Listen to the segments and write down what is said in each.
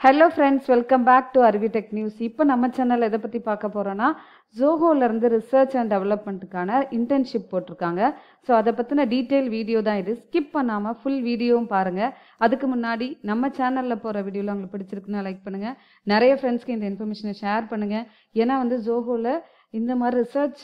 Hello friends, welcome back to Aruvi tech news. இப்போ நம்ம channel எதை பற்றி பார்க்க போகிறோன்னா, ஜோஹோலேருந்து ரிசர்ச் அண்ட் டெவலப்மெண்ட்டுக்கான இன்டர்ன்ஷிப் போட்டிருக்காங்க. ஸோ அதை பற்றின டீட்டெயில் வீடியோ தான் இது. ஸ்கிப் பண்ணாமல் ஃபுல் வீடியோவும் பாருங்கள். அதுக்கு முன்னாடி நம்ம சேனலில் போகிற வீடியோவில் உங்களுக்கு பிடிச்சிருக்குன்னா லைக் பண்ணுங்கள். நிறைய ஃப்ரெண்ட்ஸ்க்கு இந்த இன்ஃபர்மேஷனை ஷேர் பண்ணுங்கள். ஏன்னா ஜோஹோவில் இந்த மாதிரி ரிசர்ச்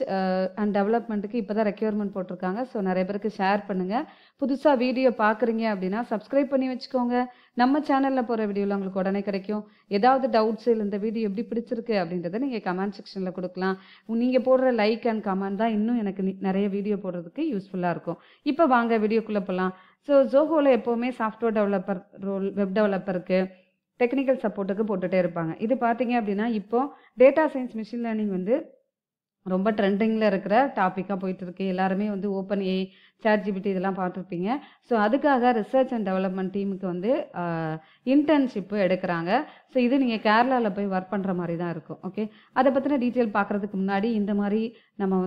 அண்ட் டெவலப்மெண்ட்டுக்கு இப்போ தான் ரெக்யர்மெண்ட் போட்டிருக்காங்க. ஸோ நிறைய பேருக்கு ஷேர் பண்ணுங்கள். புதுசாக வீடியோ பார்க்குறீங்க அப்படின்னா சப்ஸ்கிரைப் பண்ணி வச்சுக்கோங்க. நம்ம சேனலில் போகிற வீடியோவில் உங்களுக்கு உடனே கிடைக்கும். ஏதாவது டவுட்ஸ் இல்லை இந்த வீடியோ எப்படி பிடிச்சிருக்கு அப்படின்றத நீங்கள் கமெண்ட் செக்ஷனில் கொடுக்கலாம். நீங்கள் போடுற லைக் அண்ட் கமெண்ட் தான் இன்னும் எனக்கு நிறைய வீடியோ போடுறதுக்கு யூஸ்ஃபுல்லாக இருக்கும். இப்போ வாங்க வீடியோக்குள்ளே போகலாம். ஸோ ஜோஹோவில் எப்போவுமே சாஃப்ட்வேர் டெவலப்பர் ரோல், வெப் டெவலப்பருக்கு, டெக்னிக்கல் சப்போர்ட்டுக்கு போட்டுகிட்டே இருப்பாங்க. இது பார்த்தீங்க அப்படின்னா இப்போ டேட்டா சயின்ஸ், மிஷின் லேர்னிங் ரொம்ப ட்ரெண்டிங்கில் இருக்கிற டாப்பிக்காக போயிட்டுருக்கு. எல்லாருமே ஓப்பன் ஏஐ, ChatGPT இதெல்லாம் பார்த்துருப்பீங்க. ஸோ அதுக்காக ரிசர்ச் அண்ட் டெவலப்மெண்ட் டீமுக்கு இன்டர்ன்ஷிப்பு எடுக்கிறாங்க. ஸோ இது நீங்கள் கேரளாவில் போய் ஒர்க் பண்ணுற மாதிரி தான் இருக்கும். ஓகே, அதை பற்றின டீட்டெயில் பார்க்குறதுக்கு முன்னாடி இந்த மாதிரி நம்ம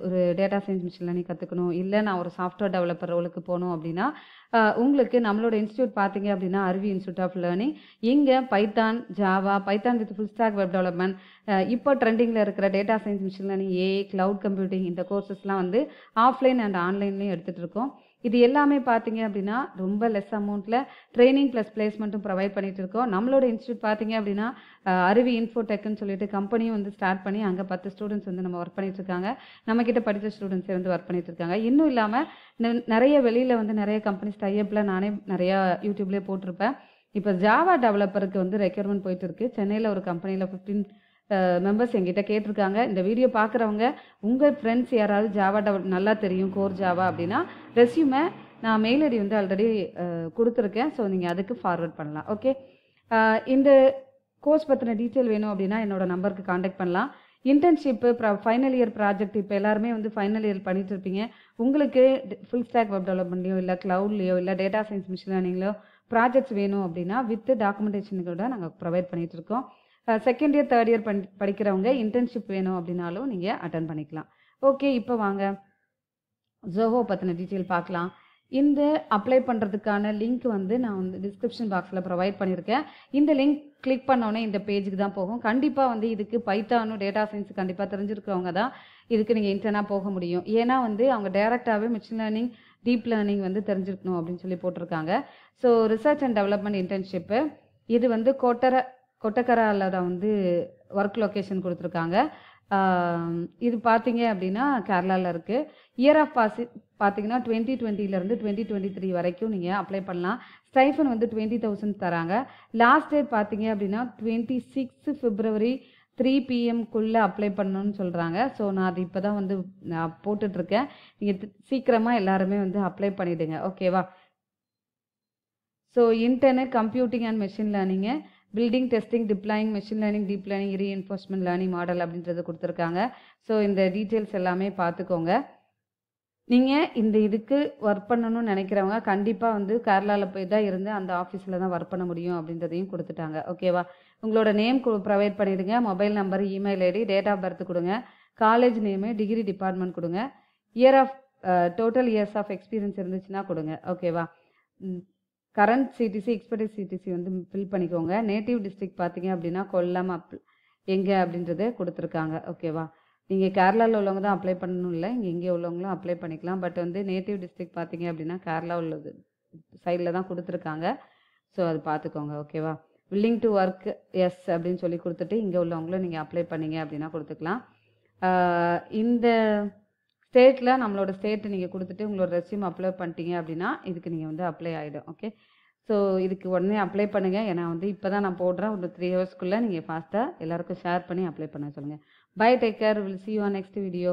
ஒரு டேட்டா சயின்ஸ், மிஷின் லேர்னிங் கற்றுக்கணும், இல்லை நான் ஒரு சாஃப்ட்வேர் டெவலப்பர் ரோலுக்கு போகணும் அப்படின்னா உங்களுக்கு நம்மளோட இன்ஸ்டியூட் பார்த்தீங்க அப்படின்னா அருவி இன்ஸ்டியூட் ஆஃப் லேர்னிங். இங்கே Python, Java, Python with full stack web development, இப்போ ட்ரெண்டிங்கில் இருக்கிற data science, machine learning, AI, cloud computing, இந்த கோர்சஸ்லாம் ஆஃப்லைன் அண்ட் ஆன்லைன்லேயும் எடுத்துகிட்டு இருக்கோம். இது எல்லாமே பார்த்தீங்க அப்படின்னா ரொம்ப லெஸ் அமௌண்ட்டில் ட்ரைனிங் ப்ளஸ் பிளேஸ்மெண்ட்டும் ப்ரொவைட் பண்ணிட்டு இருக்கோம். நம்மளோட இன்ஸ்டியூட் பார்த்தீங்க அப்படின்னா அருவி இன்ஃபோடெக்னு சொல்லிட்டு கம்பெனியும் ஸ்டார்ட் பண்ணி அங்கே 10 ஸ்டூடெண்ட்ஸ் நம்ம ஒர்க் பண்ணிட்டு இருக்காங்க. நம்மக்கிட்ட படித்த ஸ்டூடெண்ட்ஸே ஒர்க் பண்ணிட்டு இருக்காங்க. இன்னும் இல்லாமல் நிறைய வெளியில் நிறைய கம்பெனிஸ் டைப்பில் நானே நிறையா யூடியூப்லேயே போட்டிருப்பேன். இப்போ ஜாவா டெவலப்பருக்கு ரெக்யர்மெண்ட் போயிட்டு இருக்கு. சென்னையில் ஒரு கம்பெனியில் 15 மெம்பர்ஸ் எங்கிட்ட கேட்டிருக்காங்க. இந்த வீடியோ பார்க்குறவங்க உங்கள் ஃப்ரெண்ட்ஸ் யாராவது ஜாவா நல்லா தெரியும், கோர் ஜாவா அப்படின்னா ரெஸ்யூமை நான் மெயில் ஐடி ஆல்ரெடி கொடுத்துருக்கேன். ஸோ நீங்கள் அதுக்கு ஃபார்வர்ட் பண்ணலாம். ஓகே, இந்த கோர்ஸ் பற்றின டீட்டெயில் வேணும் அப்படின்னா என்னோட நம்பருக்கு காண்டாக்ட் பண்ணலாம். இன்டர்ன்ஷிப்பு, ஃபைனல் இயர் ப்ராஜெக்ட், இப்போ எல்லாருமே ஃபைனல் இயர் பண்ணிட்டு இருப்பீங்க. உங்களுக்கு ஃபுல் ஸ்டாக் வெப் டெவலப்மெண்ட்லையோ இல்லை க்ளவுட்லையோ இல்லை டேட்டா சயின்ஸ், மிஷின் லேர்னிங்லையோ ப்ராஜெக்ட்ஸ் வேணும் அப்படின்னா வித் டாக்குமெண்டேஷனுக்கு நாங்கள் ப்ரொவைட் பண்ணிட்டு இருக்கோம். செகண்ட் இயர், தேர்ட் இயர் படிக்கிறவங்க இன்டர்ன்ஷிப் வேணும் அப்படின்னாலும் நீங்கள் அட்டன் பண்ணிக்கலாம். ஓகே, இப்போ வாங்க ஜோஹோ பற்றின டீட்டெயில் பார்க்கலாம். இந்த அப்ளை பண்ணுறதுக்கான லிங்க் நான் டிஸ்கிரிப்ஷன் பாக்ஸில் ப்ரொவைட் பண்ணியிருக்கேன். இந்த லிங்க் கிளிக் பண்ணோன்னே இந்த பேஜுக்கு தான் போகும். கண்டிப்பாக இதுக்கு பைத்தானும் டேட்டா சயின்ஸ் கண்டிப்பாக தெரிஞ்சிருக்கிறவங்க தான் இதுக்கு நீங்கள் இன்டர்னாக போக முடியும். ஏன்னா அவங்க டைரெக்டாகவே மிஷின் லேர்னிங், டீப் லேர்னிங் தெரிஞ்சிருக்கணும் அப்படின்னு சொல்லி போட்டிருக்காங்க. So research and development internship இது கொட்டக்கராவில் தான் ஒர்க் லொக்கேஷன் கொடுத்துருக்காங்க. இது பார்த்தீங்க அப்படின்னா கேரளாவில் இருக்குது. இயர் ஆஃப் பார்த்தீங்கன்னா 2020 2023 வரைக்கும் நீங்கள் அப்ளை பண்ணலாம். ஸ்டைஃபன் 20,000 தராங்க. லாஸ்ட் டேட் பார்த்தீங்க அப்படின்னா 26 February 3 PM அப்ளை பண்ணணும்னு சொல்கிறாங்க. ஸோ நான் அது இப்போ தான் நான் போட்டுட்ருக்கேன். நீங்கள் சீக்கிரமாக எல்லாருமே அப்ளை பண்ணிவிடுங்க. ஓகேவா? So intern computing and machine learning, building, testing, deploying, machine learning, deep learning, reinforcement learning model அப்படின்றது கொடுத்துருக்காங்க. ஸோ இந்த டீட்டெயில்ஸ் எல்லாமே பார்த்துக்கோங்க. நீங்கள் இதுக்கு ஒர்க் பண்ணணும்னு நினைக்கிறவங்க கண்டிப்பாக கேரளாவில் போய் தான் இருந்து அந்த ஆஃபீஸில் தான் ஒர்க் பண்ண முடியும் அப்படின்றதையும் கொடுத்துட்டாங்க. ஓகேவா? உங்களோட நேம் ப்ரொவைட் பண்ணிவிடுங்க, mobile number, email ID, date of birth கொடுங்க, காலேஜ் நேமு, டிகிரி டிபார்ட்மெண்ட் கொடுங்க, year of total years of experience இருந்துச்சுன்னா கொடுங்க. ஓகேவா? Current CTC, expertise CTC fill பண்ணிக்கோங்க. நேட்டிவ் டிஸ்ட்ரிக்ட் பார்த்தீங்க அப்படின்னா கொல்லம் எங்கே அப்படின்றத கொடுத்துருக்காங்க. ஓகேவா? நீங்கள் கேரளாவில் உள்ளவங்க தான் அப்ளை பண்ணணும் இல்லை, இங்கே உள்ளவங்களும் அப்ளை பண்ணிக்கலாம். பட் நேட்டிவ் டிஸ்ட்ரிக்ட் பார்த்தீங்க அப்படின்னா கேரளா உள்ளது சைடில் தான் கொடுத்துருக்காங்க. ஸோ அது பார்த்துக்கோங்க. ஓகேவா? வில்லிங் டு ஒர்க் எஸ் அப்படின்னு சொல்லி கொடுத்துட்டு இங்கே உள்ளவங்களும் நீங்கள் அப்ளை பண்ணீங்க அப்படின்னா கொடுத்துக்கலாம். இந்த ஸ்டேட்டில் நம்மளோட ஸ்டேட்டை நீங்கள் கொடுத்துட்டு உங்களோட ரெஸ்யூம் அப்ளை பண்ணிட்டீங்க அப்படின்னா இதுக்கு நீங்கள் அப்ளை ஆகிடும். ஓகே, ஸோ இதுக்கு உடனே அப்ளை பண்ணுங்கள். ஏன்னா இப்போ தான் நான் போடுறேன். ஒரு 3 hours நீங்கள் ஃபாஸ்ட்டாக எல்லாருக்கும் ஷேர் பண்ணி அப்ளை பண்ண சொல்லுங்கள். Bye, take care, will see you on next video.